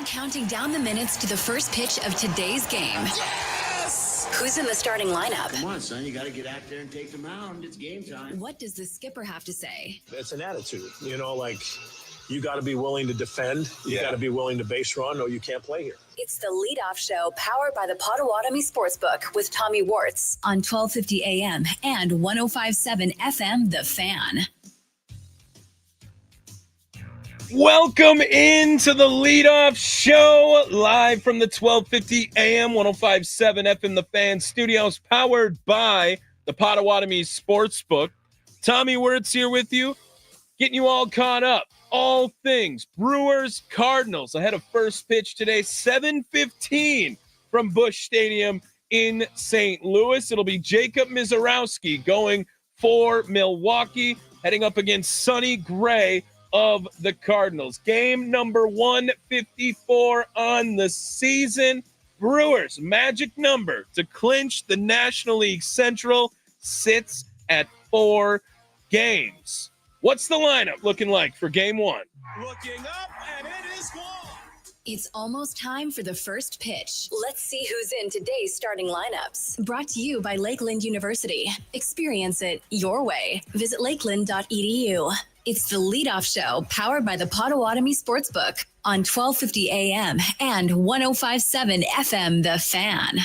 counting down the minutes to the first pitch of today's game. Yes! Who's in the starting lineup? Come on, son. You got to get out there and take the mound. It's game time. What does the skipper have to say? It's an attitude. You got to be willing to defend. You got to be willing to base run, or you can't play here. It's the leadoff show powered by the Potawatomi Sportsbook with Tommy Wortz on 1250 AM and 105.7 FM, The Fan. Welcome into the leadoff show, live from the 1250 AM, 105.7 FM, The Fan studios, powered by the Potawatomi Sportsbook. Tommy Wortz here with you, getting you all caught up. All things Brewers Cardinals ahead of first pitch today, 7:15 from Busch Stadium in St. Louis. It'll be Jacob Misiorowski going for Milwaukee, heading up against Sonny Gray of the Cardinals. Game number 154 on the season. Brewers' magic number to clinch the National League Central sits at 4 games. What's the lineup looking like for game one? Looking up, and it is gone. It's almost time for the first pitch. Let's see who's in today's starting lineups. Brought to you by Lakeland University. Experience it your way. Visit lakeland.edu. It's the leadoff show powered by the Potawatomi Sportsbook on 1250 AM and 105.7 FM, The Fan.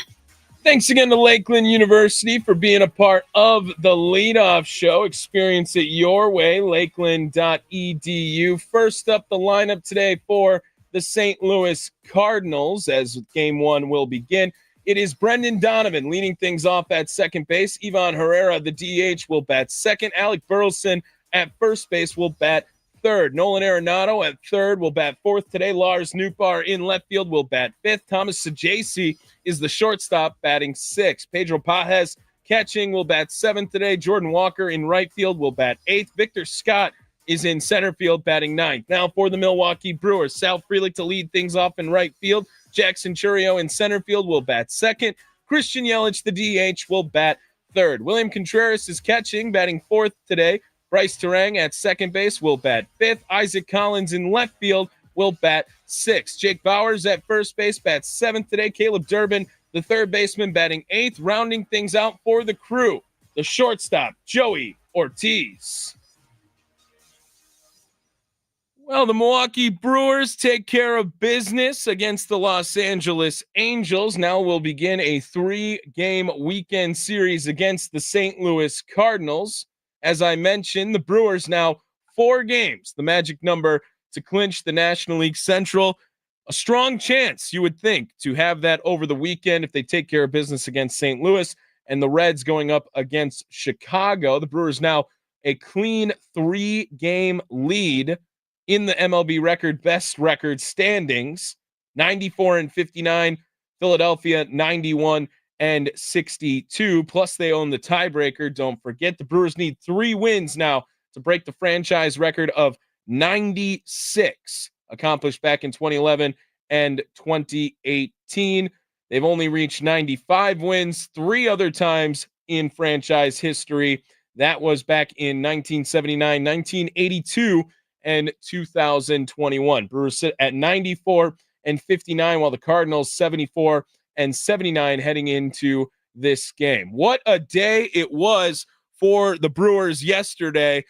Thanks again to Lakeland University for being a part of the leadoff show. Experience it your way, lakeland.edu. First up, the lineup today for the St. Louis Cardinals as game one will begin. It is Brendan Donovan leading things off at second base. Ivan Herrera, the DH, will bat second. Alec Burleson at first base will bat third. Nolan Arenado at third will bat fourth today. Lars Nootbaar in left field will bat fifth. Thomas Saggese is the shortstop, batting sixth. Pedro Pajes catching will bat seventh today. Jordan Walker in right field will bat eighth. Victor Scott is in center field, batting ninth. Now for the Milwaukee Brewers, Sal Frelick to lead things off in right field. Jackson Churio in center field will bat second. Christian Yelich, the DH, will bat third. William Contreras is catching, batting fourth today. Bryce Terang at second base will bat fifth. Isaac Collins in left field will bat sixth. Jake Bowers at first base bats seventh today. Caleb Durbin, the third baseman, batting eighth. Rounding things out for the crew, the shortstop, Joey Ortiz. Well, the Milwaukee Brewers take care of business against the Los Angeles Angels. Now we'll begin a 3-game weekend series against the St. Louis Cardinals. As I mentioned, the Brewers now 4 games, the magic number to clinch the National League Central. A strong chance, you would think, to have that over the weekend if they take care of business against St. Louis and the Reds going up against Chicago. The Brewers now a clean 3-game lead in the MLB best record standings, 94-59, Philadelphia 91-62, plus they own the tiebreaker. Don't forget, the Brewers need 3 wins now to break the franchise record of 96, accomplished back in 2011 and 2018. They've only reached 95 wins 3 other times in franchise history. That was back in 1979, 1982, and 2021. Brewers sit at 94-59, while the Cardinals 74-79 heading into this game. What a day it was for the Brewers yesterday.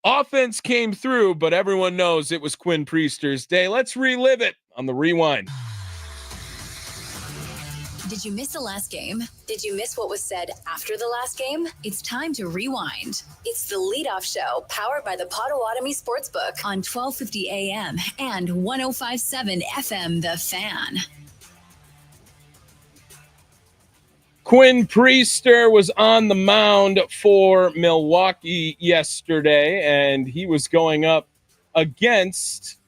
Offense came through, but everyone knows it was Quinn Priester's day. Let's relive it on the Rewind. Did you miss the last game? Did you miss what was said after the last game? It's time to rewind. It's the leadoff show powered by the Potawatomi Sportsbook on 1250 AM and 105.7 FM, The Fan. Quinn Priester was on the mound for Milwaukee yesterday, and he was going up against,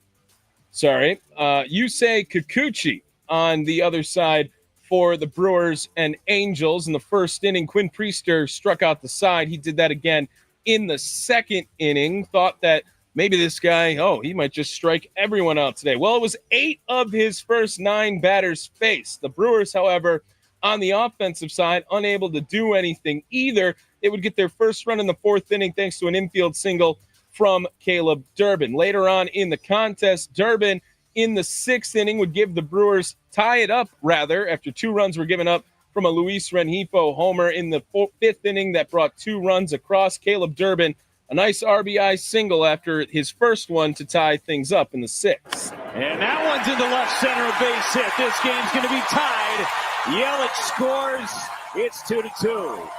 Yusei Kikuchi on the other side for the Brewers and Angels. In the first inning, Quinn Priester struck out the side. He did that again in the second inning. Thought that maybe this guy, he might just strike everyone out today. Well, it was 8 of his first 9 batters faced. The Brewers, however, on the offensive side, unable to do anything either. They would get their first run in the 4th inning thanks to an infield single from Caleb Durbin. Later on in the contest, Durbin in the 6th inning would give the Brewers tie it up, rather, after 2 runs were given up from a Luis Rengifo homer in the 5th inning that brought 2 runs across. Caleb Durbin, a nice RBI single after his first one to tie things up in the 6th. And that one's into left center, a base hit. This game's going to be tied. Yelich scores. It's 2-2.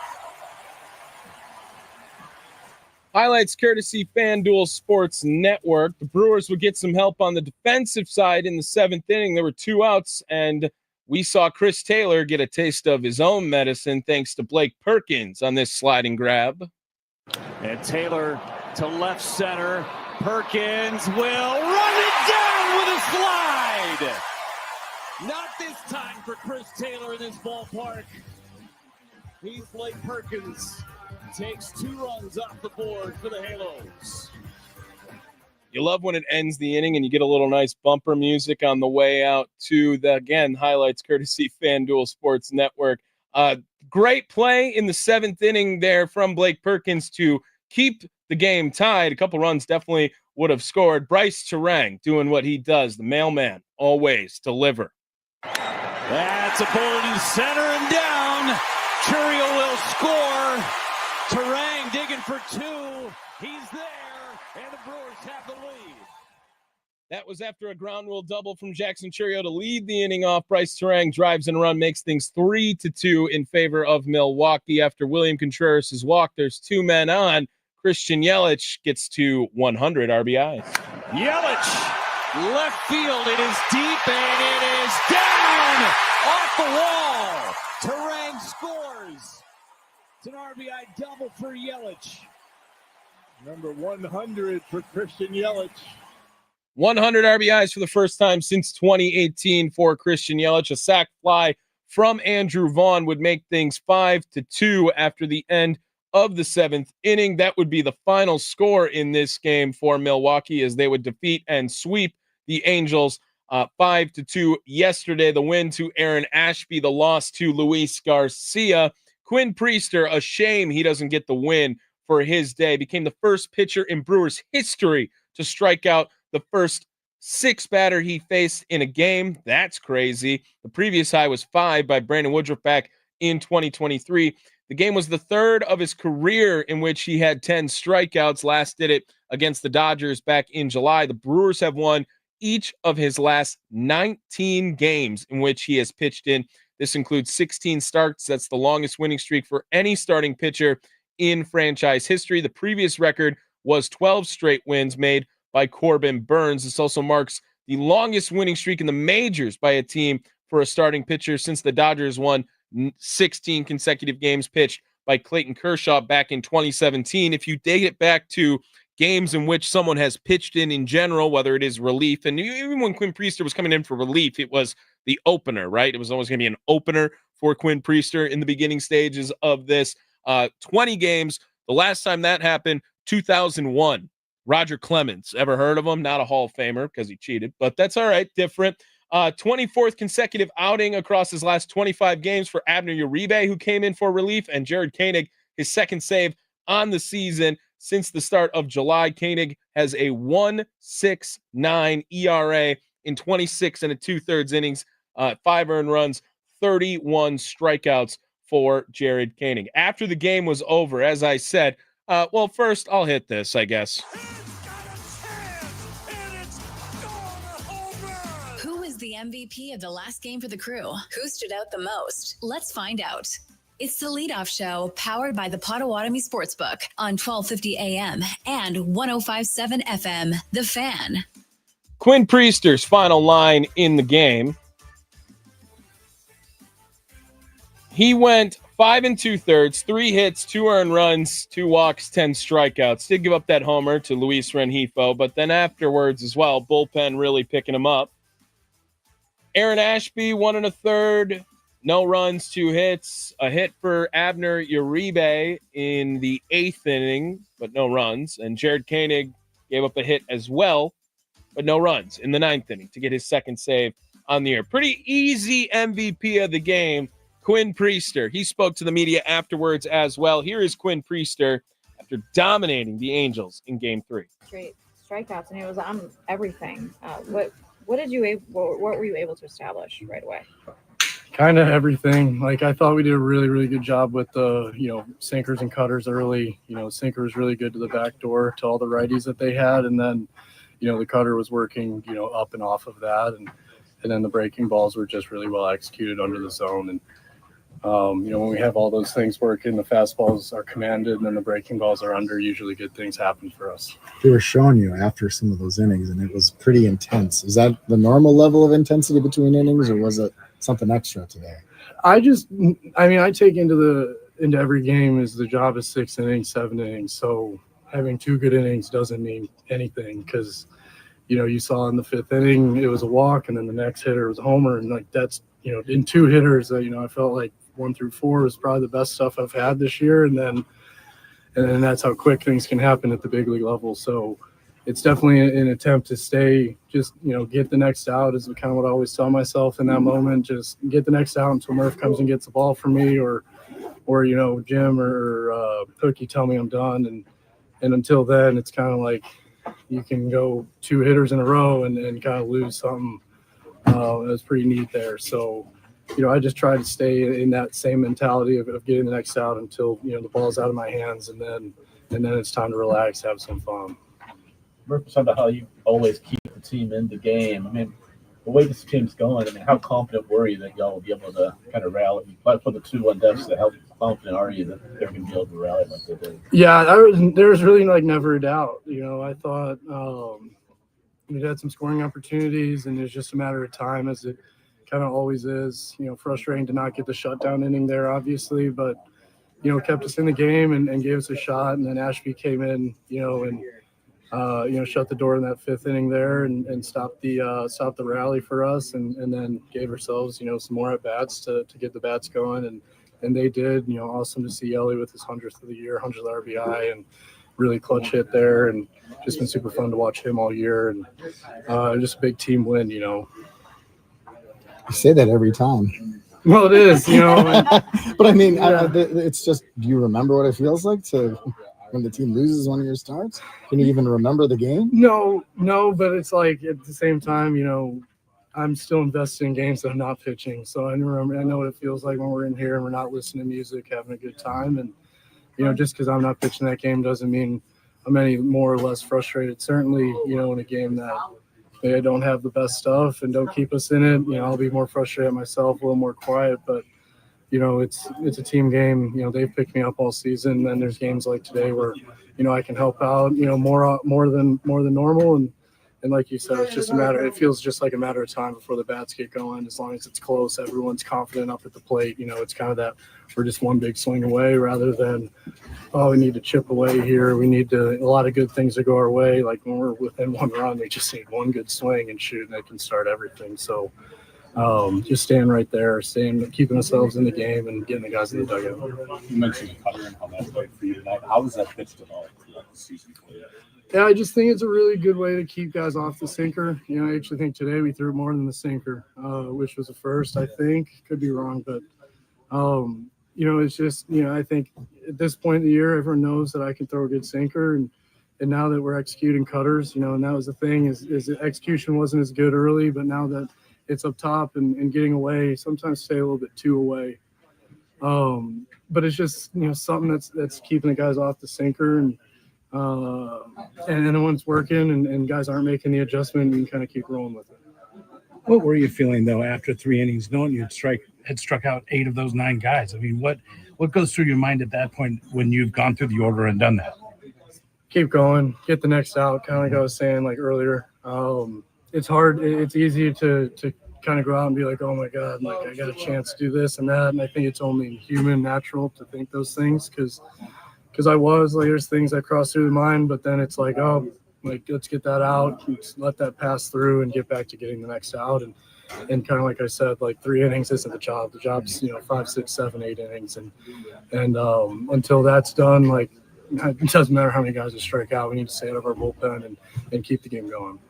Highlights courtesy FanDuel Sports Network. The Brewers would get some help on the defensive side in the 7th inning. There were 2 outs, and we saw Chris Taylor get a taste of his own medicine thanks to Blake Perkins on this sliding grab. And Taylor to left center. Perkins will run it down with a slide. Not this time for Chris Taylor in this ballpark. He's Blake Perkins. Takes 2 runs off the board for the Halos. You love when it ends the inning and you get a little nice bumper music on the way out to the, again, highlights courtesy FanDuel Sports Network. Great play in the 7th inning there from Blake Perkins to keep the game tied. A couple runs definitely would have scored. Bryce Terang doing what he does. The mailman, always deliver. That's a bullet in center and down. Churio will score. Terang digging for 2. He's there, and the Brewers have the lead. That was after a ground rule double from Jackson Churio to lead the inning off. Bryce Terang drives and a run, makes things 3-2 in favor of Milwaukee. After William Contreras' walk, there's 2 men on. Christian Yelich gets to 100 RBIs. Yelich, left field. It is deep, and it is down off the wall. Terang scores. It's an RBI double for Yelich. Number 100 for Christian Yelich. 100 RBIs for the first time since 2018 for Christian Yelich. A sac fly from Andrew Vaughn would make things 5-2 after the end of the 7th inning. That would be the final score in this game for Milwaukee as they would defeat and sweep the Angels 5-2 yesterday. The win to Aaron Ashby, the loss to Luis Garcia. Quinn Priester, a shame he doesn't get the win for his day, became the first pitcher in Brewers history to strike out the first 6 batter he faced in a game. That's crazy. The previous high was 5 by Brandon Woodruff back in 2023. The game was the 3rd of his career in which he had 10 strikeouts. Last did it against the Dodgers back in July. The Brewers have won each of his last 19 games in which he has pitched in. This includes 16 starts. That's the longest winning streak for any starting pitcher in franchise history. The previous record was 12 straight wins made by Corbin Burns. This also marks the longest winning streak in the majors by a team for a starting pitcher since the Dodgers won 16 consecutive games pitched by Clayton Kershaw back in 2017. If you date it back to games in which someone has pitched in general, whether it is relief, and even when Quinn Priester was coming in for relief, it was the opener, right? It was always going to be an opener for Quinn Priester in the beginning stages of this. 20 games. The last time that happened, 2001. Roger Clemens. Ever heard of him? Not a Hall of Famer because he cheated, but that's all right. Different. 24th consecutive outing across his last 25 games for Abner Uribe, who came in for relief, and Jared Koenig, his second save on the season since the start of July. Koenig has a 1.69 ERA in 26 and 2/3 innings, 5 earned runs, 31 strikeouts for Jared Koenig. After the game was over, as I said, well, first I'll hit this, I guess. Who was the MVP of the last game for the Crew? Who stood out the most? Let's find out. It's the Leadoff Show, powered by the Potawatomi Sportsbook on 1250 AM and 105.7 FM. The Fan. Quinn Priester's final line in the game. He went 5 2/3, 3 hits, 2 earned runs, 2 walks, 10 strikeouts. Did give up that homer to Luis Rengifo, but then afterwards as well, bullpen really picking him up. Aaron Ashby, 1 1/3, no runs, 2 hits, a hit for Abner Uribe in the 8th inning, but no runs. And Jared Koenig gave up a hit as well, but no runs in the 9th inning to get his second save on the year. Pretty easy MVP of the game. Quinn Priester. He spoke to the media afterwards as well. Here is Quinn Priester after dominating the Angels in Game 3. Straight strikeouts, and it was on everything. What what were you able to establish right away? Kind of everything. Like, I thought we did a really, really good job with the, sinkers and cutters early. Sinker was really good to the back door to all the righties that they had. And then, the cutter was working, up and off of that. And then the breaking balls were just really well executed under the zone. And, when we have all those things working, the fastballs are commanded and then the breaking balls are under, usually good things happen for us. They were showing you after some of those innings, and it was pretty intense. Is that the normal level of intensity between innings, or was it something extra today? I take into every game is the job is 6 innings, 7 innings. So having 2 good innings doesn't mean anything, because, you saw in the 5th inning, it was a walk, and then the next hitter was a homer. And like, that's, in 2 hitters, I felt like 1 through 4 was probably the best stuff I've had this year. And then that's how quick things can happen at the big league level. So it's definitely an attempt to stay, just, get the next out is kind of what I always tell myself in that moment. Just get the next out until Murph comes and gets the ball from me, or Jim or Cookie tell me I'm done. And until then, it's kind of like you can go 2 hitters in a row and kind of lose something. It was pretty neat there. So, I just try to stay in that same mentality of getting the next out until, the ball's out of my hands, and then it's time to relax, have some fun. Murph, talking about how you always keep the team in the game. I mean, the way this team's going, how confident were you that y'all will be able to kind of rally? But for the 2-1 deficit, how confident are you that they're going to be able to rally like they did? Yeah, there was really never a doubt. I thought we had some scoring opportunities, and it was just a matter of time, as it kind of always is. Frustrating to not get the shutdown inning there, obviously, but kept us in the game and gave us a shot. And then Ashby came in, and shut the door in that 5th inning there and stopped the rally for us, and then gave ourselves, some more at bats to get the bats going, and they did. Awesome to see Ellie with his 100th of the year, 100th RBI, and really clutch hit there, and just been super fun to watch him all year, and just a big team win. You say that every time. Well, it is, but I mean, it's just, do you remember what it feels like when the team loses one of your starts? Can you even remember the game? No, but it's like, at the same time, I'm still invested in games that I'm not pitching. So I know what it feels like when we're in here and we're not listening to music, having a good time. And, just because I'm not pitching that game doesn't mean I'm any more or less frustrated. Certainly, in a game that they don't have the best stuff and don't keep us in it, I'll be more frustrated myself, a little more quiet. But, it's a team game. They've picked me up all season. And then there's games like today where, I can help out, more than normal. And like you said, it's just it feels just like a matter of time before the bats get going. As long as it's close, everyone's confident up at the plate. It's kind of that we're just one big swing away, rather than, we need to chip away here. We need a lot of good things to go our way. Like when we're within 1 run, we just need one good swing and shoot, and it can start everything. So just staying right there, keeping ourselves in the game and getting the guys in the dugout. You mentioned the cutter and how that's played for you tonight. How was that pitched at all throughout the season for you? Yeah, I just think it's a really good way to keep guys off the sinker. I actually think today we threw more than the sinker, which was a first, I think. Could be wrong, but, it's just, I think at this point in the year, everyone knows that I can throw a good sinker. And now that we're executing cutters, and that was the thing, is the execution wasn't as good early, but now that it's up top and getting away, sometimes stay a little bit too away. But it's just, something that's keeping the guys off the sinker, and then once working and guys aren't making the adjustment, and kind of keep rolling with it. What were you feeling though after 3 innings, knowing you had struck out 8 of those 9 guys? I mean, what goes through your mind at that point when you've gone through the order and done that? Keep going, get the next out. Kind of like I was saying earlier. It's hard. It's easy to kind of go out and be like, oh my God, I got a chance to do this and that. And I think it's only human, natural to think those things, because there's things that cross through the mind, but then it's like, let's get that out, let that pass through and get back to getting the next out. And kind of like I said, 3 innings isn't the job. The job's, 5, 6, 7, 8 innings. And until that's done, it doesn't matter how many guys strike out. We need to stay out of our bullpen and keep the game going.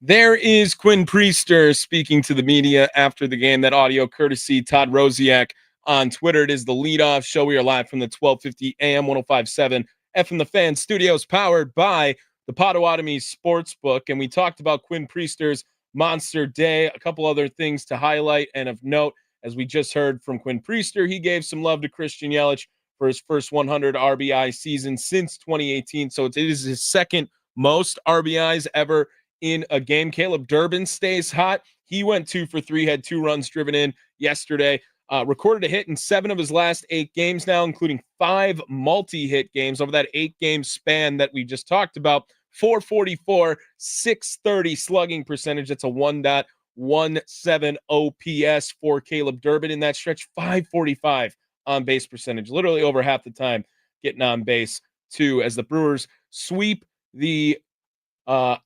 There is Quinn Priester speaking to the media after the game. That audio courtesy Todd Rosiak on Twitter. It is the leadoff show. We are live from the 1250 AM 105.7 FM The Fan studios, powered by the Potawatomi Sportsbook. And we talked about Quinn Priester's Monster Day, a couple other things to highlight and of note. As we just heard from Quinn Priester, he gave some love to Christian Yelich for his first 100 RBI season since 2018. So it is his second most RBIs ever in a game. Caleb Durbin stays hot. He went 2 for 3, had 2 runs driven in yesterday. Recorded a hit in 7 of his last 8 games now, including 5 multi-hit games over that 8-game span that we just talked about. 444, 630 slugging percentage. That's a 1.17 OPS for Caleb Durbin in that stretch. 545 on base percentage, literally over half the time getting on base too, as the Brewers sweep the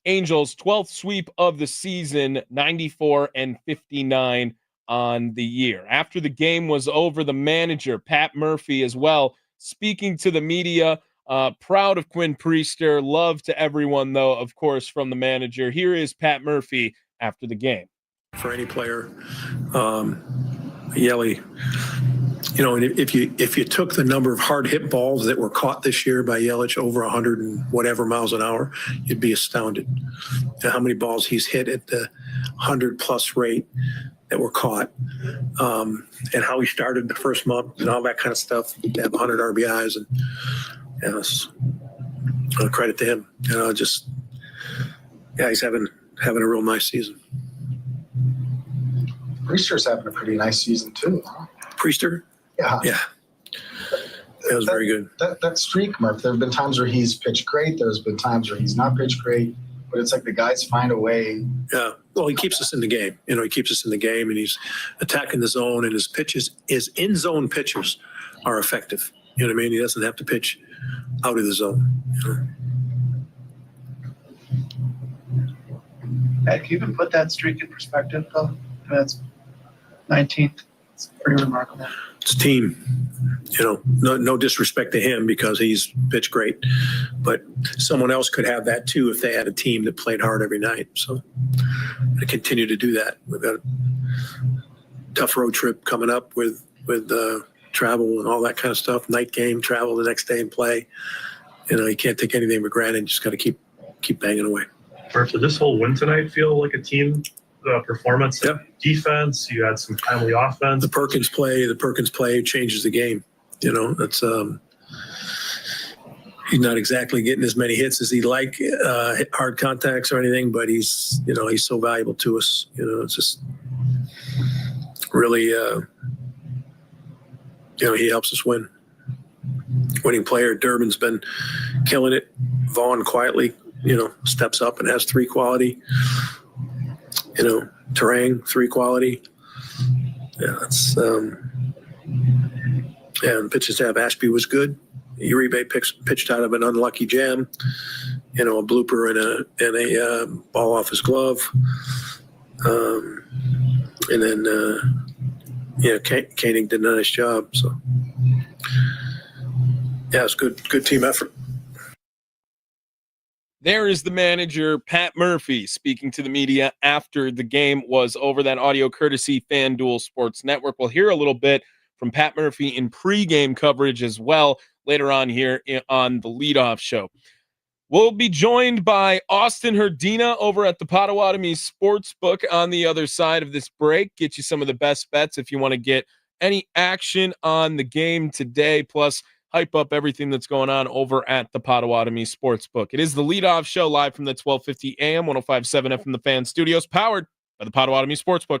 Angels' 12th sweep of the season, 94-59 on the year. After the game was over, the manager, Pat Murphy, as well, speaking to the media, proud of Quinn Priester. Love to everyone, though, of course, from the manager. Here is Pat Murphy after the game. For any player, Yelly, you know, and if you took the number of hard hit balls that were caught this year by Yelich, over 100 and whatever miles an hour, you'd be astounded at how many balls he's hit at the 100+ rate that were caught, and how he started the first month and all that kind of stuff to have 100 RBIs, and it's credit to him. You know, just he's having a real nice season. Priester's having a pretty nice season too. Huh? Priester? Yeah. That was very good. That streak, Murph, there have been times where he's pitched great. There's been times where he's not pitched great. But it's like the guys find a way. Yeah. Well, he keeps us in the game. You know, he keeps us in the game, and he's attacking the zone, and his pitches, his in-zone pitches are effective. You know what I mean? He doesn't have to pitch out of the zone. You know? Can you even put that streak in perspective, though? I mean, that's 19th. It's pretty remarkable. It's a team. You know, no disrespect to him because he's pitched great, but someone else could have that too if they had a team that played hard every night. So to continue to do that, we've got a tough road trip coming up with travel and all that kind of stuff. Night game, travel the next day and play. You know, you can't take anything for granted. You just got to keep banging away. Did this whole win tonight feel like a team performance? Yep. Defense, you had some timely offense. The Perkins play changes the game. You know, that's he's not exactly getting as many hits as he'd like, hard contacts or anything, but he's so valuable to us. You know, it's just really, he helps us win. Winning player. Durbin's been killing it. Vaughn quietly, steps up and has 3 quality. Terang, 3 quality. Yeah, that's and the pitching staff. Ashby was good. Uribe pitched out of an unlucky jam. A blooper and a ball off his glove. And then Koenig did a nice job. So yeah, it's good team effort. There is the manager, Pat Murphy, speaking to the media after the game was over. That audio courtesy FanDuel Sports Network. We'll hear a little bit from Pat Murphy in pregame coverage as well later on here on the leadoff show. We'll be joined by Austin Herdina over at the Potawatomi Sportsbook on the other side of this break. Get you some of the best bets if you want to get any action on the game today, plus hype up everything that's going on over at the Potawatomi Sportsbook. It is the leadoff show live from the 1250 AM, 105.7 FM, the Fan Studios, powered by the Potawatomi Sportsbook.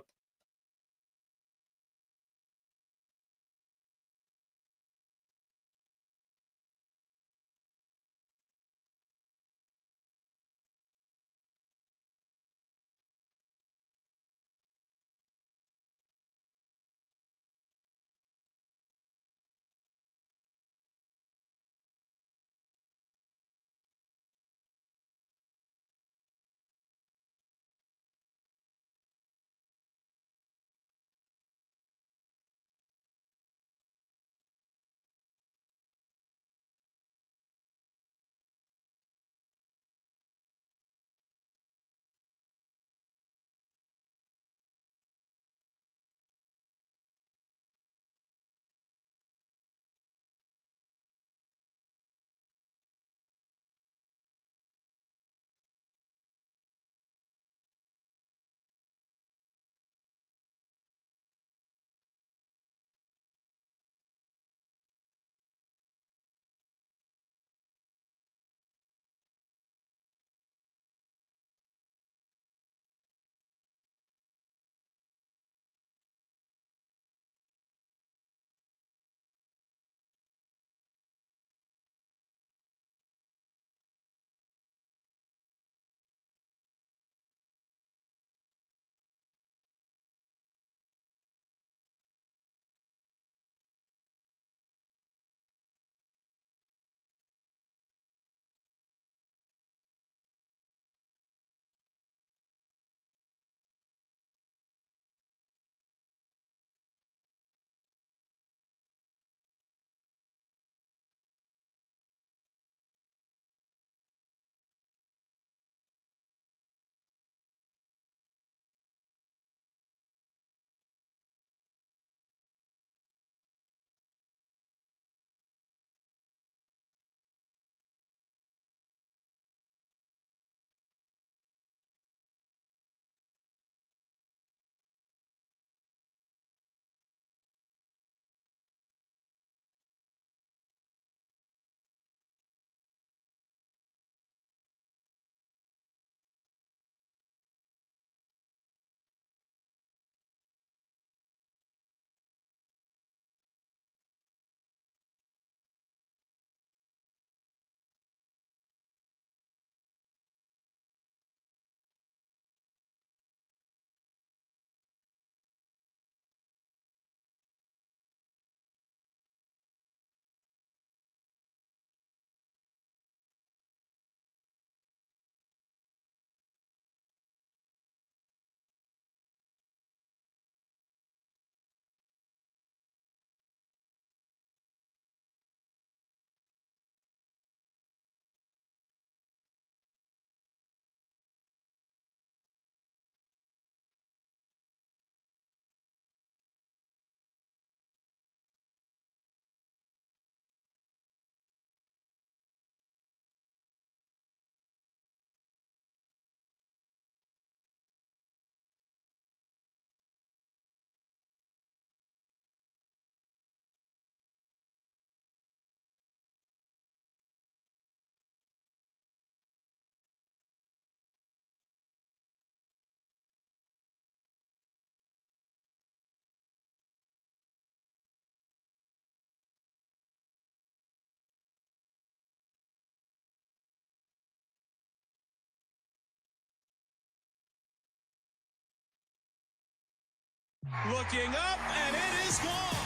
Looking up, and it is gone.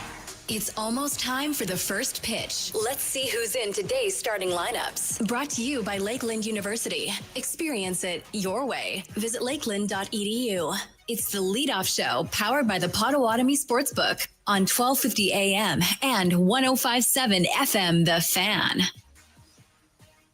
It's almost time for the first pitch. Let's see who's in today's starting lineups. Brought to you by Lakeland University. Experience it your way. Visit lakeland.edu. It's the leadoff show powered by the Potawatomi Sportsbook on 1250 AM and 1057 FM The Fan.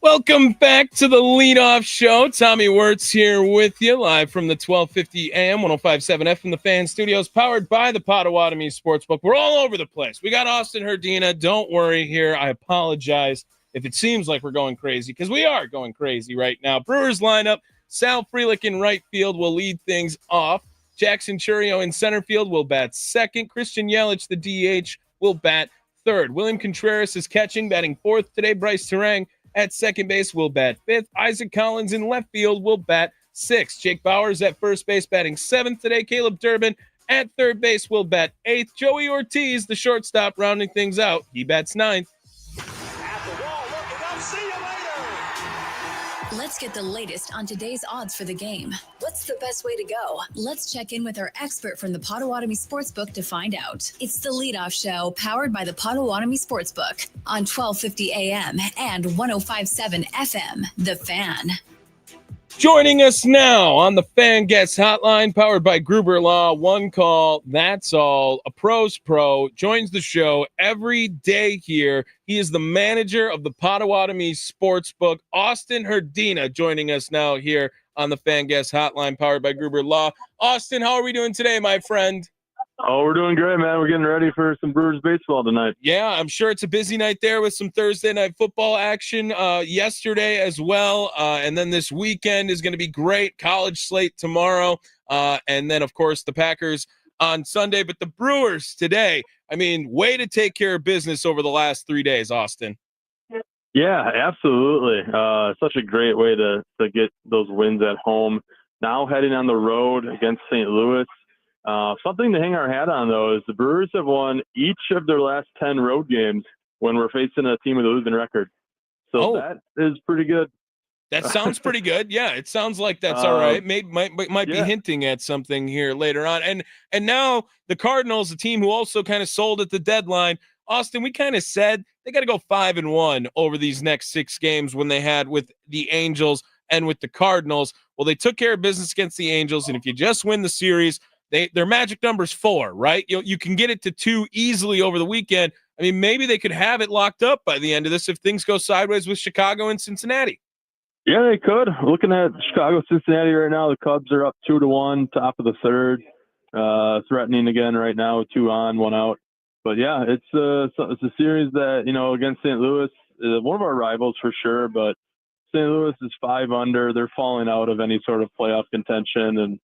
Welcome back to the leadoff show. Tommy Wortz here with you live from the 1250 AM 1057 FM The Fan studios, powered by the Potawatomi Sportsbook. We're all over the place. We got Austin Herdina. Don't worry here. I apologize if it seems like we're going crazy, because we are going crazy right now. Brewers lineup: Sal Frelick in right field will lead things off. Jackson Churio in center field will bat second. Christian Yelich, the DH, will bat third. William Contreras is catching, batting fourth today. Bryce Terang at second base will bat fifth. Isaac Collins in left field will bat sixth. Jake Bauers at first base batting seventh today. Caleb Durbin at third base will bat eighth. Joey Ortiz, the shortstop, rounding things out. He bats ninth. At the wall, looking up. See you later. Let's get the latest on today's odds for the game. What's the best way to go? Let's check in with our expert from the Potawatomi Sportsbook to find out. It's the leadoff show powered by the Potawatomi Sportsbook on 1250 AM and 1057 FM The Fan. Joining us now on the Fan Guest Hotline, powered by Gruber Law. One call, that's all. A pro's pro joins the show every day here. He is the manager of the Potawatomi Sportsbook, Austin Herdina, joining us now here on the Fan Guest Hotline, powered by Gruber Law. Austin, how are we doing today, my friend? Oh, we're doing great, man. We're getting ready for some Brewers baseball tonight. Yeah, I'm sure it's a busy night there with some Thursday night football action yesterday as well. And then this weekend is going to be great. College slate tomorrow. And then, of course, the Packers on Sunday. But the Brewers today, I mean, way to take care of business over the last 3 days, Austin. Yeah, absolutely. Such a great way to get those wins at home. Now heading on the road against St. Louis. Something to hang our hat on, though, is the Brewers have won each of their last 10 road games when we're facing a team with a losing record. So that is pretty good. That sounds pretty good. Yeah, it sounds like that's all right. Might be hinting at something here later on. And now the Cardinals, a team who also kind of sold at the deadline. Austin, we kind of said they got to go 5-1 over these next 6 games when they had with the Angels and with the Cardinals. Well, they took care of business against the Angels, and if you just win the series, their magic number is 4, right? You can get it to 2 easily over the weekend. I mean, maybe they could have it locked up by the end of this if things go sideways with Chicago and Cincinnati. Yeah, they could. Looking at Chicago, Cincinnati right now, the Cubs are up 2-1, top of the third, threatening again right now with 2 on, 1 out. But yeah, it's a series that, against St. Louis, one of our rivals for sure. But St. Louis is 5 under. They're falling out of any sort of playoff contention, and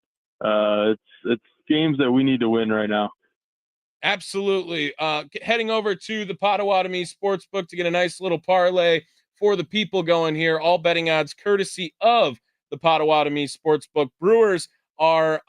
it's games that we need to win right now. Absolutely. Heading over to the Potawatomi Sportsbook to get a nice little parlay for the people going here. All betting odds courtesy of the Potawatomi Sportsbook. Brewers are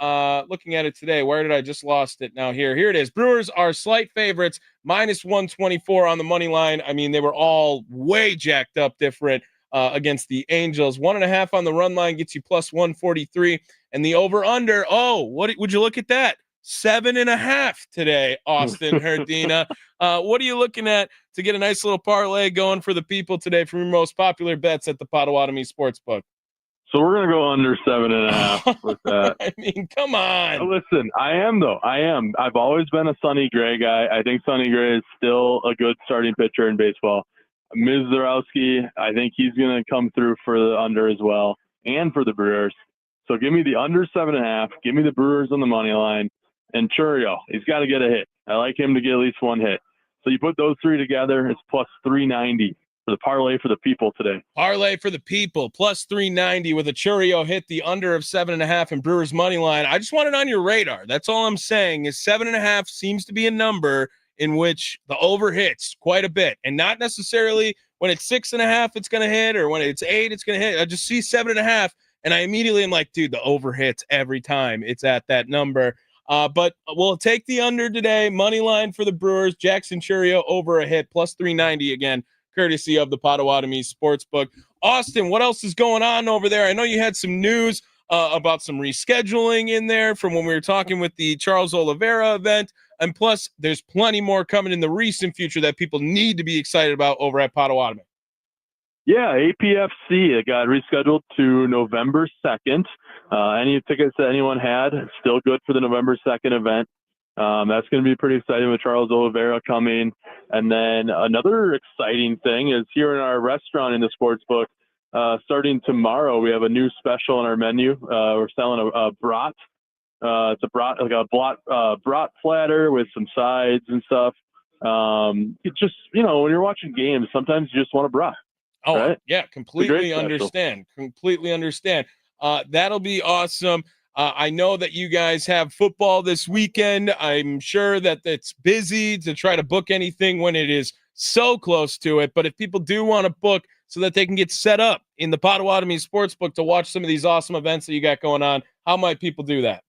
looking at it today. Where did I just lost it now? Here it is. Brewers are slight favorites, -124 on the money line. I mean, they were all way jacked up different against the Angels. 1.5 on the run line gets you +143. And the over-under, what would you look at that? 7.5 today, Austin Herdina. What are you looking at to get a nice little parlay going for the people today from your most popular bets at the Potawatomi Sportsbook? So we're going to go under 7.5 with that. I mean, come on. Listen, I am. I've always been a Sonny Gray guy. I think Sonny Gray is still a good starting pitcher in baseball. Ms. Zarowski, I think he's going to come through for the under as well, and for the Brewers. So give me the under 7.5. Give me the Brewers on the money line. And Churio, he's got to get a hit. I like him to get at least 1 hit. So you put those 3 together, it's +390 for the parlay for the people today. Parlay for the people, +390 with a Churio hit, the under of 7.5 and Brewers money line. I just want it on your radar. That's all I'm saying is 7.5 seems to be a number in which the over hits quite a bit, and not necessarily when it's 6.5 it's going to hit, or when it's 8 it's going to hit. I just see 7.5 and I immediately am like, dude, the over hits every time it's at that number. But we'll take the under today. Money line for the Brewers. Jackson Churio over a hit, +390 again, courtesy of the Potawatomi Sportsbook. Austin, what else is going on over there? I know you had some news about some rescheduling in there from when we were talking with the Charles Oliveira event. And plus, there's plenty more coming in the recent future that people need to be excited about over at Potawatomi. Yeah, APFC, it got rescheduled to November 2nd. Any tickets that anyone had, still good for the November 2nd event. That's going to be pretty exciting with Charles Oliveira coming. And then another exciting thing is here in our restaurant in the Sportsbook, starting tomorrow, we have a new special on our menu. We're selling a brat. It's a brat, like a brat platter with some sides and stuff. It's just, when you're watching games, sometimes you just want a brat. Oh, right? Yeah, completely understand. Completely understand. That'll be awesome. I know that you guys have football this weekend. I'm sure that it's busy to try to book anything when it is so close to it. But if people do want to book so that they can get set up in the Potawatomi Sportsbook to watch some of these awesome events that you got going on, how might people do that?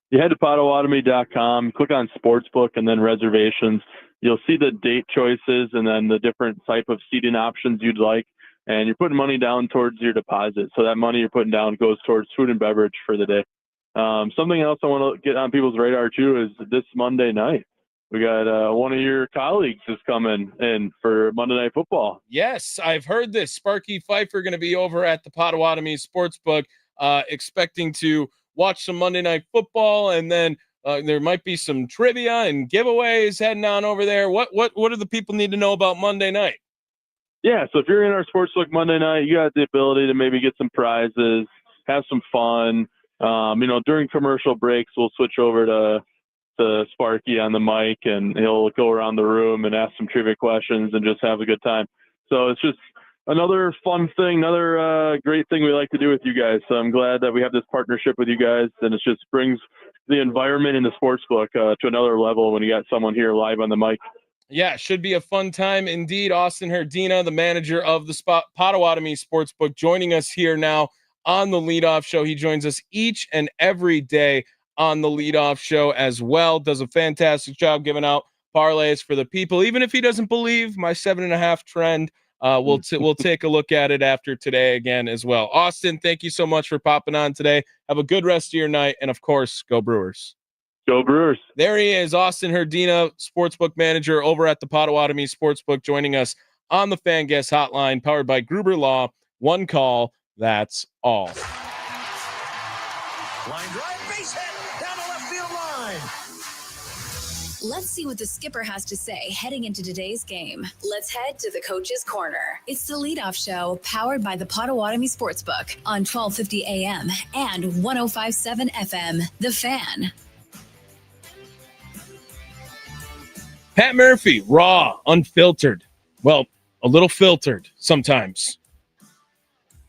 You head to Potawatomi.com, click on Sportsbook and then reservations. You'll see the date choices and then the different type of seating options you'd like. And you're putting money down towards your deposit. So that money you're putting down goes towards food and beverage for the day. Something else I want to get on people's radar too is this Monday night. We got one of your colleagues is coming in for Monday Night Football. Yes, I've heard this. Sparky Pfeiffer going to be over at the Potawatomi Sportsbook, expecting to watch some Monday Night Football, and then there might be some trivia and giveaways heading on over there. What do the people need to know about Monday night? Yeah, so if you're in our Sportsbook Monday night, you got the ability to maybe get some prizes, have some fun. During commercial breaks, we'll switch over to Sparky on the mic, and he'll go around the room and ask some trivia questions and just have a good time. So it's just another fun thing, another great thing we like to do with you guys. So I'm glad that we have this partnership with you guys, and it just brings the environment in the Sportsbook to another level when you got someone here live on the mic. Yeah, should be a fun time indeed. Austin Herdina, the manager of the Potawatomi Sportsbook, joining us here now on the Leadoff Show. He joins us each and every day on the Leadoff Show as well. Does a fantastic job giving out parlays for the people. Even if he doesn't believe my 7.5 trend, we'll take a look at it after today again as well. Austin, thank you so much for popping on today. Have a good rest of your night, and of course, go Brewers. Go Brewers. There he is, Austin Herdina, Sportsbook Manager over at the Potawatomi Sportsbook, joining us on the Fan Guest Hotline, powered by Gruber Law. One call, that's all. Line drive, base hit, down the left field line. Let's see what the skipper has to say heading into today's game. Let's head to the Coach's Corner. It's the Leadoff Show, powered by the Potawatomi Sportsbook on 1250 AM and 105.7 FM. The Fan. Pat Murphy, raw, unfiltered. Well, a little filtered sometimes.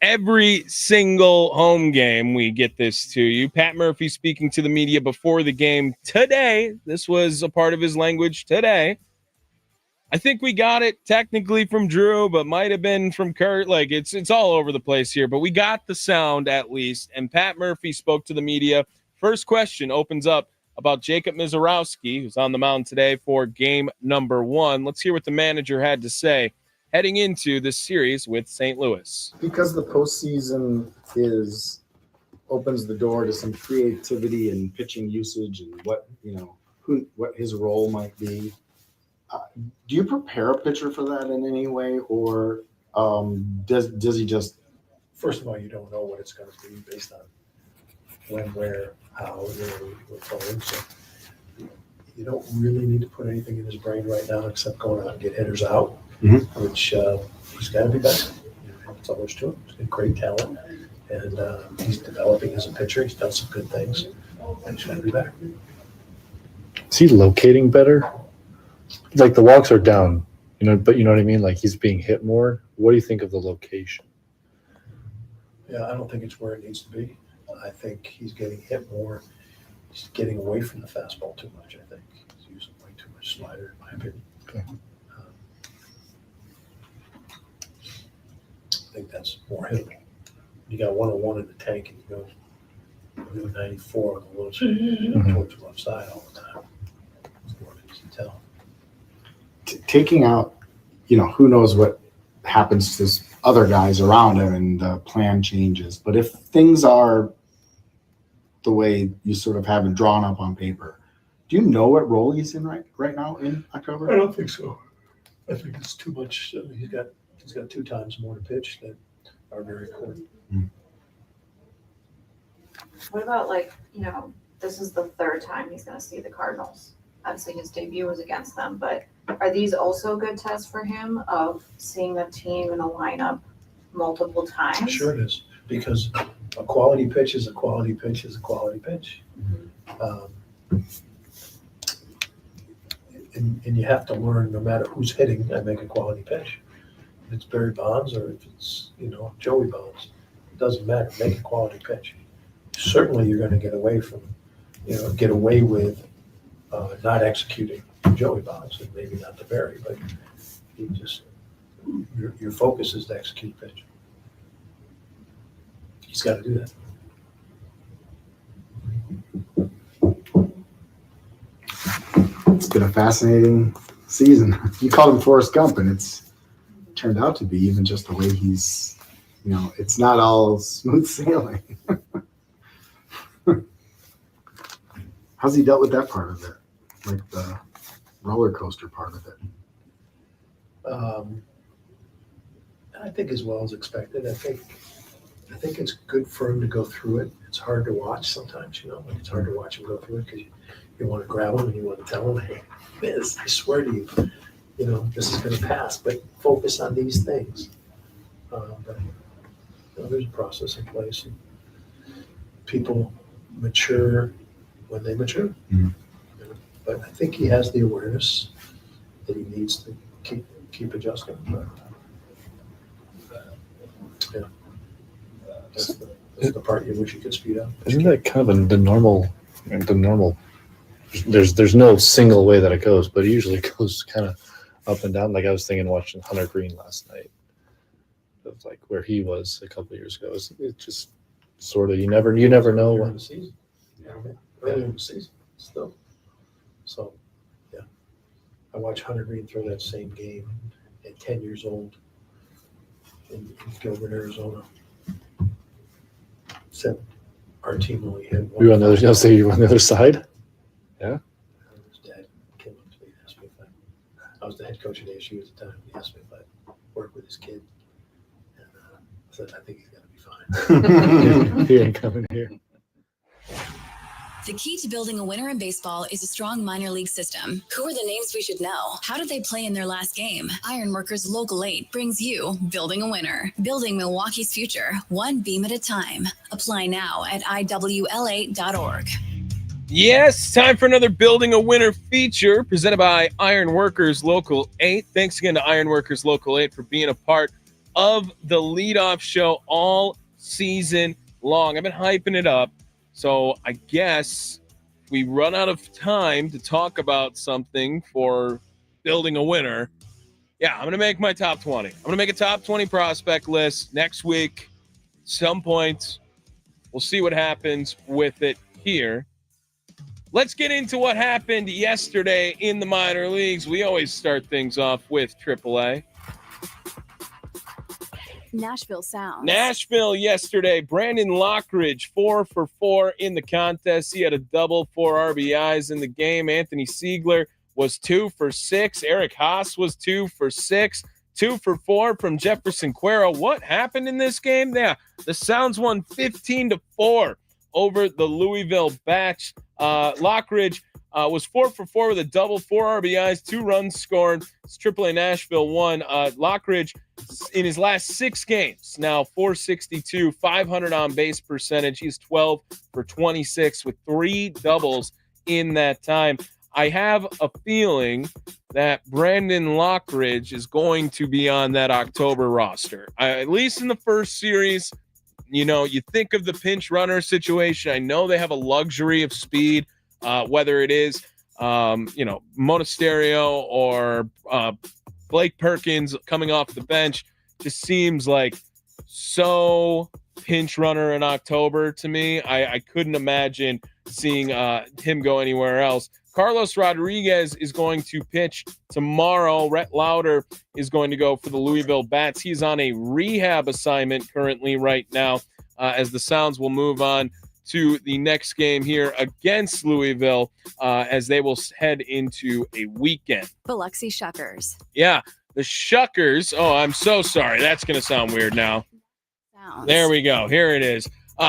Every single home game, we get this to you. Pat Murphy speaking to the media before the game today. This was a part of his language today. I think we got it technically from Drew, but might have been from Kurt. Like it's all over the place here, but we got the sound at least. And Pat Murphy spoke to the media. First question opens up about Jacob Mizorowski, who's on the mound today for game number 1. Let's hear what the manager had to say heading into this series with St. Louis. Because the postseason opens the door to some creativity and pitching usage and what his role might be. Do you prepare a pitcher for that in any way, or does he just? First of all, you don't know what it's going to be based on when, where, how, what tone. So you don't really need to put anything in his brain right now except going out and get hitters out, which he's got to be better. That's all there's to it. He's got great talent, and he's developing as a pitcher. He's done some good things, and he's got to be better. Is he locating better? Like the walks are down, but you know what I mean? Like he's being hit more. What do you think of the location? Yeah, I don't think it's where it needs to be. I think he's getting hit more. He's getting away from the fastball too much, I think. He's using way too much slider, in my opinion. Okay. I think that's more hittable. You got 101 in the tank, and you go 94 on the low side, towards the left side all the time. It's more easy to tell. Taking out, who knows what happens to other guys around him and the plan changes. But if things are the way you sort of have it drawn up on paper. Do you know what role he's in right now in October? I don't think so. I think it's too much. He's got 2 times more to pitch that are very important. What about this is the 3rd time he's going to see the Cardinals. Obviously his debut was against them, but are these also good tests for him of seeing the team in a lineup multiple times? Sure it is, because a quality pitch is a quality pitch is a quality pitch. And you have to learn, no matter who's hitting, I make a quality pitch. If it's Barry Bonds or if it's, Joey Bonds, it doesn't matter. Make a quality pitch. Certainly you're going to get away with not executing Joey Bonds, and maybe not the Barry, but you just, your focus is to execute the pitch. He's got to do that. It's been a fascinating season. You called him Forrest Gump, and it's turned out to be, even just the way he's, it's not all smooth sailing. How's he dealt with that part of it? Like the roller coaster part of it? I think as well as expected. I think it's good for him to go through it. It's hard to watch sometimes, it's hard to watch him go through it because you want to grab him and you want to tell him, hey, Miz, I swear to you, this is going to pass, but focus on these things. But there's a process in place, and people mature when they mature. But I think he has the awareness that he needs to keep adjusting. That's the part you wish you could speed up. Isn't that kind of the normal? There's no single way that it goes, but it usually goes kind of up and down. Like I was thinking watching Hunter Green last night, of like where he was a couple of years ago. It just sort of you never know Early when. in the season. Early in the season still. So yeah, I watched Hunter Green throw that same game at 10 years old in Gilbert, Arizona. Said our team only had one. You on the other? I'll say you on the other side. Yeah. His dad came up to me and asked me if I was the head coach at ASU at the time. He asked me if I'd work with his kid. And I said, I think he's going to be fine. He ain't coming here. The key to building a winner in baseball is a strong minor league system. Who are the names we should know? How did they play in their last game? Ironworkers Local 8 brings you Building a Winner. Building Milwaukee's future, one beam at a time. Apply now at iwl8.org. Yes, time for another Building a Winner feature presented by Ironworkers Local 8. Thanks again to Ironworkers Local 8 for being a part of the leadoff show all season long. I've been hyping it up. So I guess we run out of time to talk about something for building a winner. Yeah, I'm going to make my top 20. I'm going to make a top 20 prospect list next week. Some point, we'll see what happens with it here. Let's get into what happened yesterday in the minor leagues. We always start things off with AAA. Nashville Sounds. Nashville yesterday. Brandon Lockridge, 4 for 4 in the contest. He had a double, 4 RBIs in the game. Anthony Siegler was 2 for 6. Eric Haas was 2 for 6. 2 for 4 from Jefferson Cuero. What happened in this game? Yeah, the Sounds won 15-4 over the Louisville Bats. Lockridge was 4 for 4 with a double, 4 RBIs, 2 runs scored. It's AAA Nashville won. Lockridge in his last 6 games, now 462, 500 on base percentage. He's 12 for 26 with 3 doubles in that time. I have a feeling that Brandon Lockridge is going to be on that October roster. At least in the first series, you think of the pinch runner situation. I know they have a luxury of speed, whether it is, Monasterio or Blake Perkins coming off the bench. Just seems like so pinch runner in October to me. I couldn't imagine seeing him go anywhere else. Carlos Rodriguez is going to pitch tomorrow. Rhett Lauder is going to go for the Louisville Bats. He's on a rehab assignment currently right now, as the Sounds will move on to the next game here against Louisville as they will head into a weekend. Biloxi Shuckers. Yeah, the Shuckers. Oh, I'm so sorry. That's going to sound weird now. There we go. Here it is.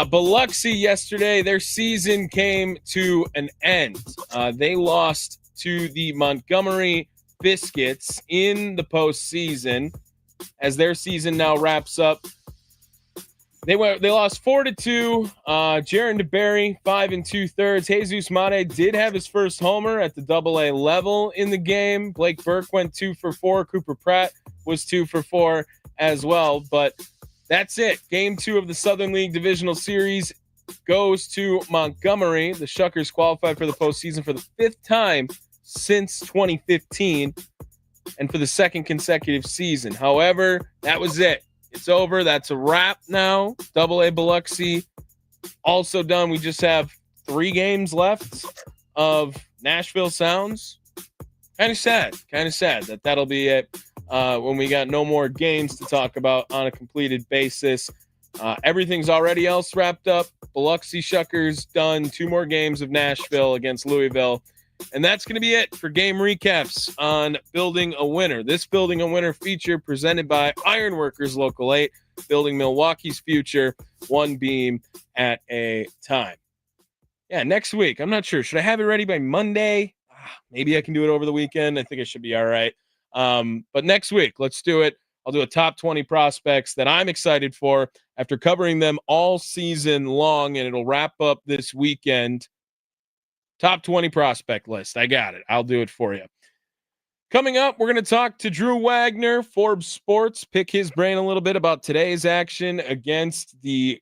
Biloxi yesterday, their season came to an end. They lost to the Montgomery Biscuits in the postseason as their season now wraps up. They lost 4-2. Jaron DeBerry, 5 2/3. Jesus Mate did have his first homer at the AA level in the game. Blake Burke went 2 for 4. Cooper Pratt was 2 for 4 as well. But that's it. Game 2 of the Southern League Divisional Series goes to Montgomery. The Shuckers qualified for the postseason for the 5th time since 2015 and for the 2nd consecutive season. However, that was it. It's over. That's a wrap now. AA Biloxi also done. We just have 3 games left of Nashville Sounds. Kind of sad that that'll be it when we got no more games to talk about on a completed basis. Everything's already else wrapped up. Biloxi Shuckers done. 2 more games of Nashville against Louisville. And that's going to be it for game recaps on Building a Winner. This Building a Winner feature presented by Ironworkers Local 8, building Milwaukee's future, one beam at a time. Yeah, next week. I'm not sure. Should I have it ready by Monday? Maybe I can do it over the weekend. I think it should be all right. But next week, let's do it. I'll do a top 20 prospects that I'm excited for after covering them all season long, and it'll wrap up this weekend. Top 20 prospect list. I got it. I'll do it for you. Coming up, we're going to talk to Drew Wagner, Forbes Sports, pick his brain a little bit about today's action against the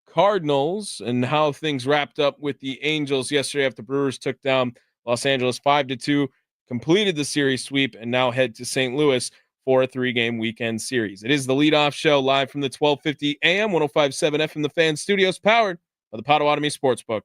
Cardinals and how things wrapped up with the Angels yesterday after Brewers took down Los Angeles 5-2, completed the series sweep, and now head to St. Louis for a 3-game weekend series. It is the leadoff show live from the 1250 AM, 105.7 FM, The Fan Studios, powered by the Potawatomi Sportsbook.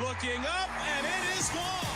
Looking up, and it is gone.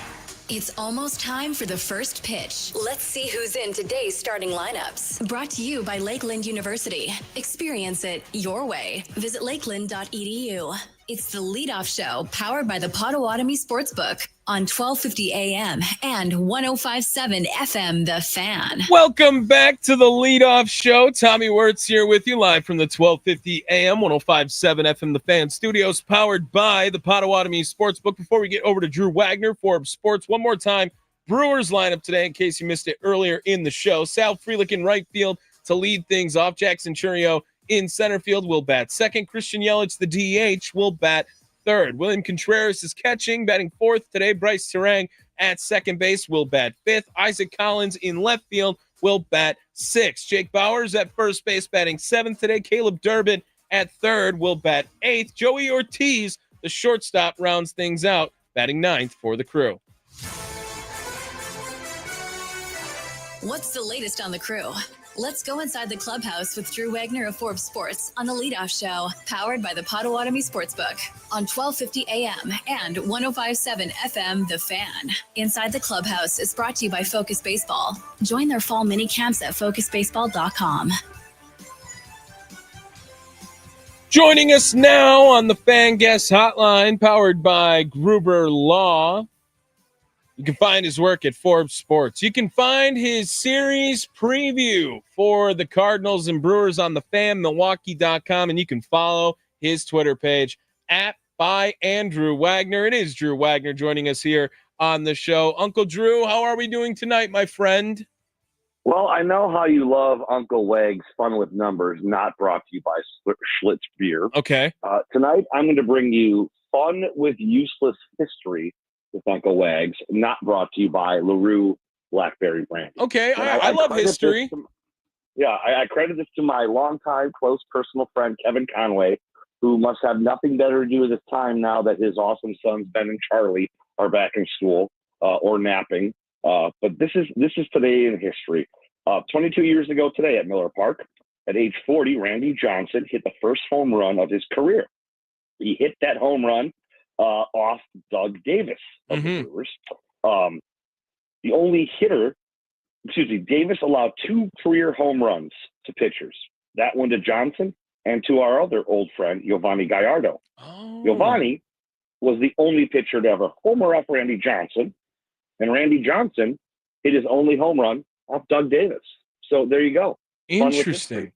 It's almost time for the first pitch. Let's see who's in today's starting lineups. Brought to you by Lakeland University. Experience it your way. Visit lakeland.edu. It's the leadoff show powered by the Potawatomi Sportsbook on 1250 AM and 1057 FM, The Fan. Welcome back to the leadoff show. Tommy Wortz here with you live from the 1250 AM, 1057 FM, The Fan studios, powered by the Potawatomi Sportsbook. Before we get over to Drew Wagner, Forbes Sports, one more time, Brewers lineup today in case you missed it earlier in the show. Sal Frelick in right field to lead things off. Jackson Churio in center field will bat second. Christian Yelich, the DH, will bat third. William Contreras is catching, batting fourth today. Bryce Terang at second base will bat fifth. Isaac Collins in left field will bat sixth. Jake Bauers at first base batting seventh today. Caleb Durbin at third will bat eighth. Joey Ortiz, the shortstop, rounds things out, batting ninth for the Crew. What's the latest on the Crew? Let's go inside the clubhouse with Drew Wagner of Forbes Sports on the leadoff show, powered by the Potawatomi Sportsbook on 1250 AM and 1057 FM, The Fan. Inside the clubhouse is brought to you by Focus Baseball. Join their fall mini camps at focusbaseball.com. Joining us now on the Fan Guest Hotline, powered by Gruber Law. You can find his work at Forbes Sports. You can find his series preview for the Cardinals and Brewers on the Fan, Milwaukee.com, and you can follow his Twitter page at by Andrew Wagner. It is Drew Wagner joining us here on the show. Uncle Drew, how are we doing tonight, my friend? Well, I know how you love Uncle Wag's Fun with Numbers, not brought to you by Schlitz Beer. Okay. Tonight, I'm going to bring you Fun with Useless History with Uncle Wags, not brought to you by LaRue Blackberry Brandy. Okay, I love history. I credit this to my longtime close personal friend, Kevin Conway, who must have nothing better to do with his time now that his awesome sons, Ben and Charlie, are back in school or napping. But this is today in history. 22 years ago today at Miller Park, at age 40, Randy Johnson hit the first home run of his career. He hit that home run off Doug Davis of the Brewers. The only hitter, Davis allowed 2 career home runs to pitchers. That one to Johnson and to our other old friend, Giovanni Gallardo. Giovanni was the only pitcher to ever homer off Randy Johnson, and Randy Johnson hit his only home run off Doug Davis. So there you go. Interesting.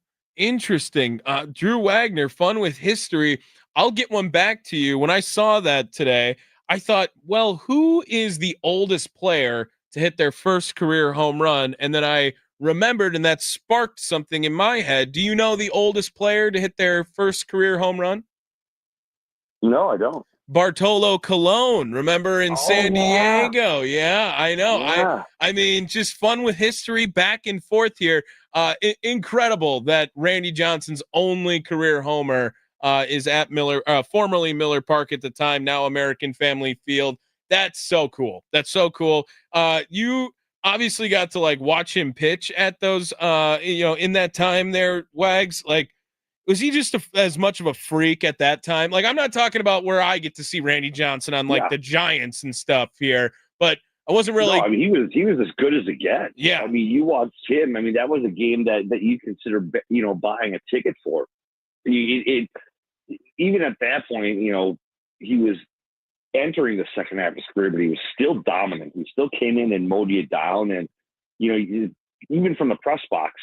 Drew Wagner, Fun with History. I'll get one back to you. When I saw that today, I thought, well, who is the oldest player to hit their first career home run? And then I remembered, and that sparked something in my head. Do you know the oldest player to hit their first career home run? No, I don't. Bartolo Colon, remember in San Diego? Yeah, I know. Yeah. I mean, just Fun with History back and forth here. Incredible that Randy Johnson's only career homer is at formerly Miller Park at the time, now American Family Field. That's so cool. You obviously got to watch him pitch at those, in that time there, Wags. Was he just as much of a freak at that time? I'm not talking about where I get to see Randy Johnson on the Giants and stuff here, but I wasn't really. No, I mean, he was as good as it gets. Yeah. I mean, you watched him. I mean, that was a game that you consider, buying a ticket for. Even at that point, he was entering the second half of his career, but he was still dominant. He still came in and mowed you down. And, even from the press box,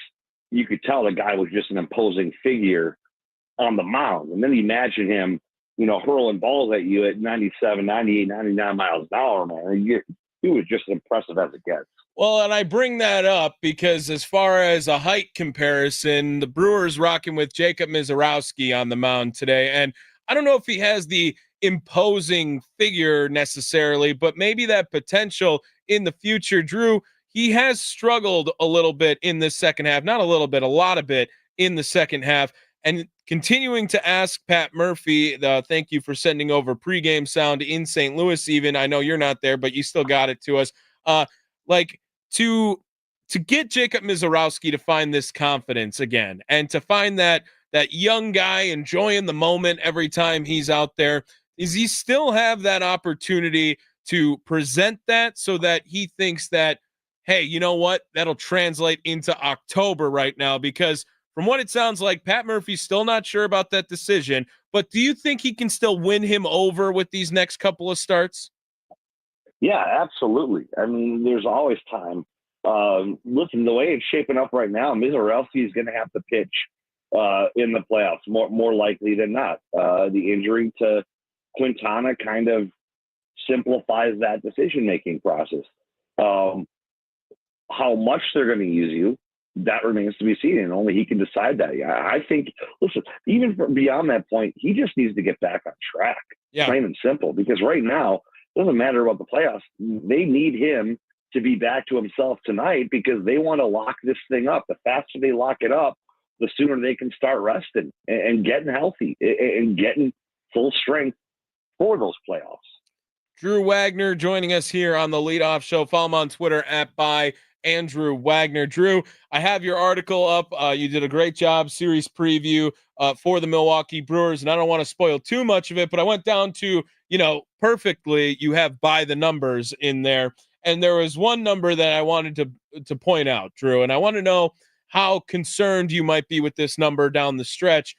you could tell the guy was just an imposing figure on the mound. And then you imagine him, hurling balls at you at 97, 98, 99 miles an hour, man. He was just impressive as it gets. Well, and I bring that up because as far as a height comparison, the Brewers rocking with Jacob Mizorowski on the mound today. And I don't know if he has the imposing figure necessarily, but maybe that potential in the future. Drew, he has struggled a little bit in the second half, not a little bit, a lot of bit in the second half. And continuing to ask Pat Murphy, thank you for sending over pregame sound in St. Louis even. I know you're not there, but you still got it to us. To get Jacob Mizorowski to find this confidence again and to find that young guy enjoying the moment every time he's out there, Does he still have that opportunity to present that so that he thinks that, hey, you know what, that'll translate into October right now? Because from what it sounds like, Pat Murphy's still not sure about that decision. But do you think he can still win him over with these next couple of starts? Yeah, absolutely. I mean, there's always time. Listen, the way it's shaping up right now, Mizorowski is going to have to pitch in the playoffs, more likely than not. The injury to Quintana kind of simplifies that decision-making process. How much they're going to use you, that remains to be seen, and only he can decide that. I think, listen, even beyond that point, he just needs to get back on track, plain and simple, because right now, it doesn't matter about the playoffs. They need him to be back to himself tonight because they want to lock this thing up. The faster they lock it up, the sooner they can start resting and getting healthy and getting full strength for those playoffs. Drew Wagner joining us here on the Leadoff Show. Follow him on Twitter @by Andrew Wagner. Drew, I have your article up. You did a great job, series preview for the Milwaukee Brewers, and I don't want to spoil too much of it, but I went down to, perfectly, you have by the numbers in there, and there was one number that I wanted to point out, Drew, and I want to know how concerned you might be with this number down the stretch.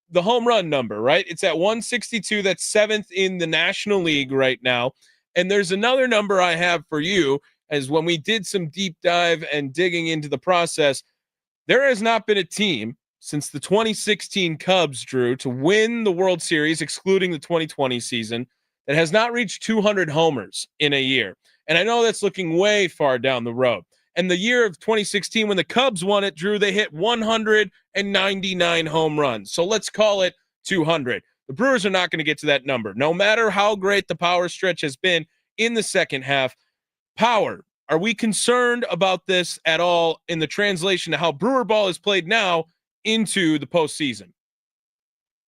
The home run number, right? It's at 162. That's 7th in the National League right now. And there's another number I have for you, as when we did some deep dive and digging into the process, there has not been a team since the 2016 Cubs, Drew, to win the World Series, excluding the 2020 season, that has not reached 200 homers in a year. And I know that's looking way far down the road. And the year of 2016, when the Cubs won it, Drew, they hit 199 home runs. So let's call it 200. The Brewers are not going to get to that number, no matter how great the power stretch has been in the second half. Power, are we concerned about this at all in the translation to how Brewer ball is played now into the postseason?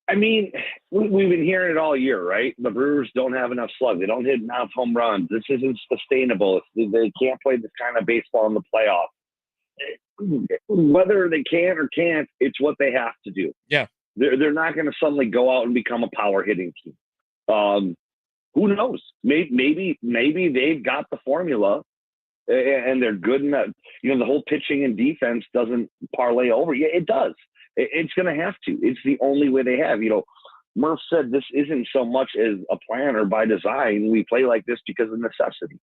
I mean, we've been hearing it all year, right? The Brewers don't have enough slug. They don't hit enough home runs. This isn't sustainable. They can't play this kind of baseball in the playoffs. Whether they can or can't, it's what they have to do. Yeah. They're not going to suddenly go out and become a power hitting team. Who knows? Maybe they've got the formula and they're good in that. The whole pitching and defense doesn't parlay over. Yeah, it does. It's going to have to. It's the only way they have. Murph said this isn't so much as a plan or by design. We play like this because of necessity.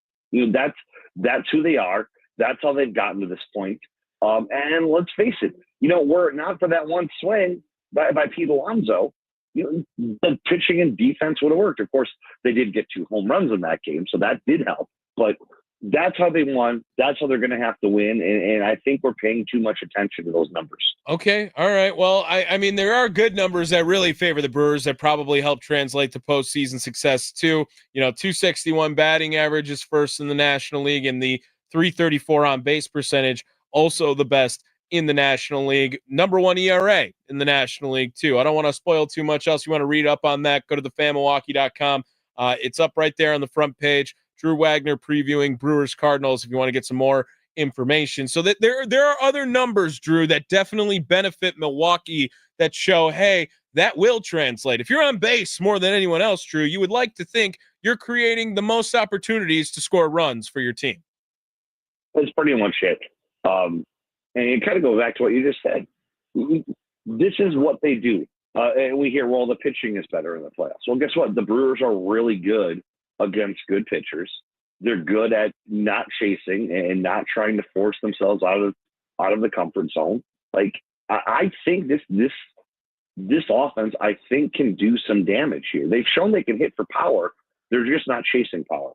That's who they are. That's how they've gotten to this point. And let's face it, were it not for that one swing by Pete Alonso, the pitching and defense would have worked. Of course, they did get 2 home runs in that game, so that did help. But that's how they won. That's how they're going to have to win. And I think we're paying too much attention to those numbers. Okay. All right. Well, I mean, there are good numbers that really favor the Brewers that probably help translate to postseason success too. 261 batting average is first in the National League, and the 334 on base percentage, also the best in the National League. Number 1 ERA in the National League too. I don't want to spoil too much else. You want to read up on that, go to thefanmilwaukee.com. It's up right there on the front page. Drew Wagner previewing Brewers Cardinals if you want to get some more information. So that there are other numbers, Drew, that definitely benefit Milwaukee that show, hey, that will translate. If you're on base more than anyone else, Drew, you would like to think you're creating the most opportunities to score runs for your team. It's pretty much it. And it kind of goes back to what you just said. This is what they do. And we hear, well, the pitching is better in the playoffs. Well, guess what? The Brewers are really good against good pitchers. They're good at not chasing and not trying to force themselves out of the comfort zone. Like, I think this offense, I think, can do some damage here. They've shown they can hit for power. They're just not chasing power.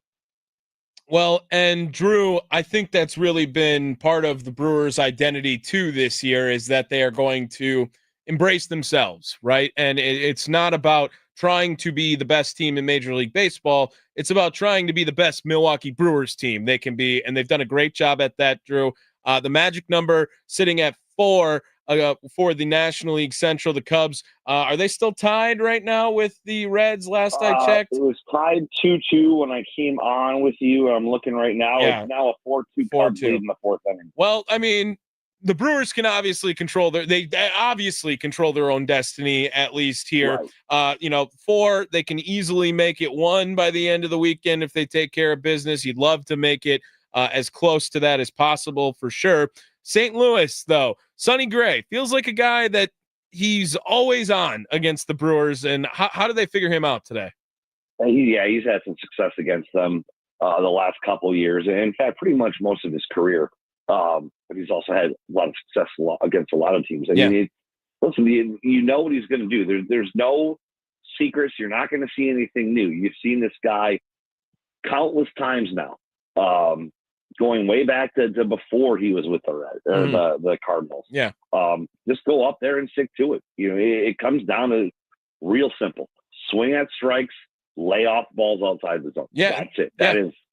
Well, and Drew, I think that's really been part of the Brewers' identity too this year, is that they are going to embrace themselves, right? And it's not about trying to be the best team in Major League Baseball. It's about trying to be the best Milwaukee Brewers team they can be, and they've done a great job at that, Drew. The magic number sitting at 4 for the National League Central. The Cubs, are they still tied right now with the Reds last I checked? It was tied 2-2 when I came on with you. I'm looking right now. Yeah. It's now a 4-2 Cubs lead in the 4th inning. Well, I mean, the Brewers can obviously they obviously control their own destiny, at least here. Right. 4, they can easily make it 1 by the end of the weekend if they take care of business. You'd love to make it as close to that as possible for sure. St. Louis, though, Sonny Gray feels like a guy that he's always on against the Brewers. And how do they figure him out today? He's had some success against them the last couple of years. And in fact, pretty much most of his career. But he's also had a lot of success against a lot of teams. Listen, you know what he's going to do. There's no secrets. You're not going to see anything new. You've seen this guy countless times now, going way back to before he was with the Cardinals. Yeah. Just go up there and stick to it. It comes down to real simple: swing at strikes, lay off balls outside the zone. Yeah, that's it.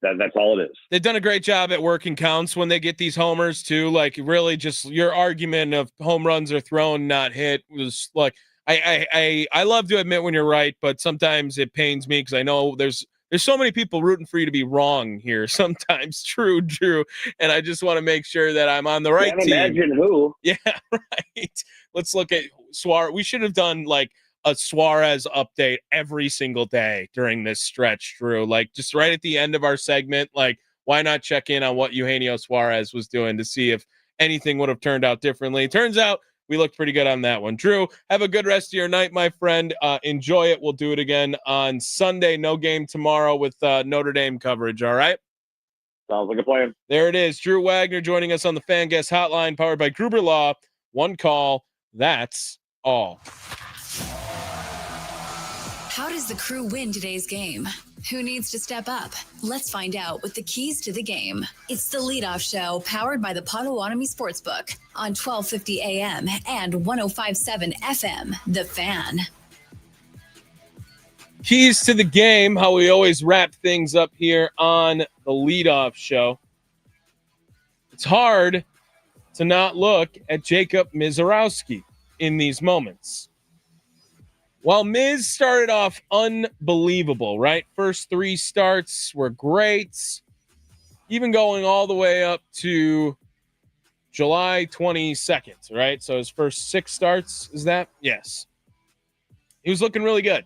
That's all it is. They've done a great job at working counts when they get these homers too. Like, really, just your argument of home runs are thrown, not hit, was like, I love to admit when you're right, but sometimes it pains me because I know there's so many people rooting for you to be wrong here. Sometimes true, and I just want to make sure that I'm on the right team. Imagine who? Yeah, right. Let's look at Suarez. We should have done like a Suarez update every single day during this stretch, Drew. Like, just right at the end of our segment, like, why not check in on what Eugenio Suarez was doing to see if anything would have turned out differently? Turns out we looked pretty good on that one. Drew, have a good rest of your night, my friend. Enjoy it. We'll do it again on Sunday. No game tomorrow with Notre Dame coverage, all right? Sounds like a plan. There it is. Drew Wagner joining us on the Fan Guest Hotline, powered by Gruber Law. One call. That's all. How does the Crew win today's game? Who needs to step up? Let's find out with the keys to the game. It's the Leadoff Show, powered by the Potawatomi Sportsbook on 1250 AM and 105.7 FM, The Fan. Keys to the game, how we always wrap things up here on the Leadoff Show. It's hard to not look at Jacob Misiorowski in these moments. While Miz started off unbelievable, right? First 3 starts were great, even going all the way up to July 22nd, right? So his first 6 starts, is that? Yes. He was looking really good.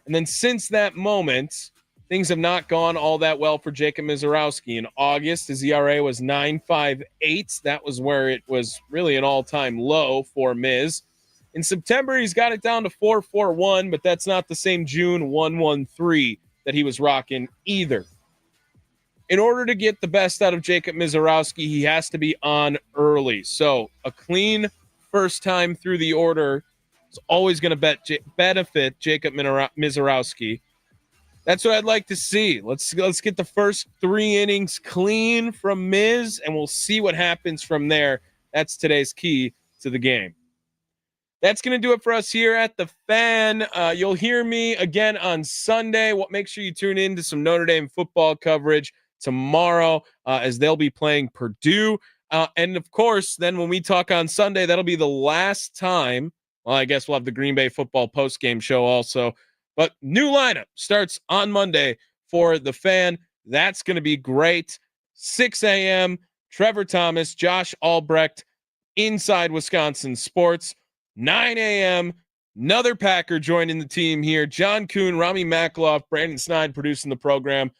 And then since that moment, things have not gone all that well for Jacob Misiorowski. In August, his ERA was 9.58. That was where it was really an all-time low for Miz. In September, he's got it down to 4.41, but that's not the same June 1.13 that he was rocking either. In order to get the best out of Jacob Misiorowski, he has to be on early. So a clean first time through the order is always going to benefit Jacob Misiorowski. That's what I'd like to see. Let's get the first 3 innings clean from Miz, and we'll see what happens from there. That's today's key to the game. That's going to do it for us here at The Fan. You'll hear me again on Sunday. Make sure you tune in to some Notre Dame football coverage tomorrow as they'll be playing Purdue. And, of course, then when we talk on Sunday, that'll be the last time. Well, I guess we'll have the Green Bay football postgame show also. But new lineup starts on Monday for The Fan. That's going to be great. 6 a.m., Trevor Thomas, Josh Albrecht, Inside Wisconsin Sports. 9 a.m., another Packer joining the team here. John Kuhn, Rami Makloff, Brandon Snide producing the program.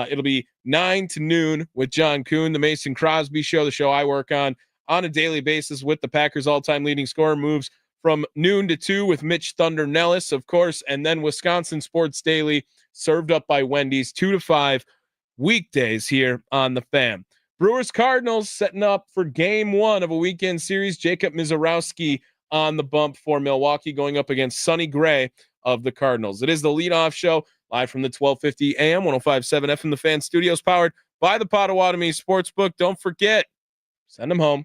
It'll be 9 to noon with John Kuhn, the Mason Crosby Show, the show I work on a daily basis with the Packers' all-time leading scorer, moves from noon to 2 with Mitch Thunder Nellis, of course, and then Wisconsin Sports Daily, served up by Wendy's, 2 to 5 weekdays here on The Fan. Brewers Cardinals setting up for game 1 of a weekend series. Jacob Misiorowski on the bump for Milwaukee, going up against Sonny Gray of the Cardinals. It is the Leadoff Show, live from the 1250 AM, 105.7 FM, The Fan Studios, powered by the Potawatomi Sportsbook. Don't forget, send them home.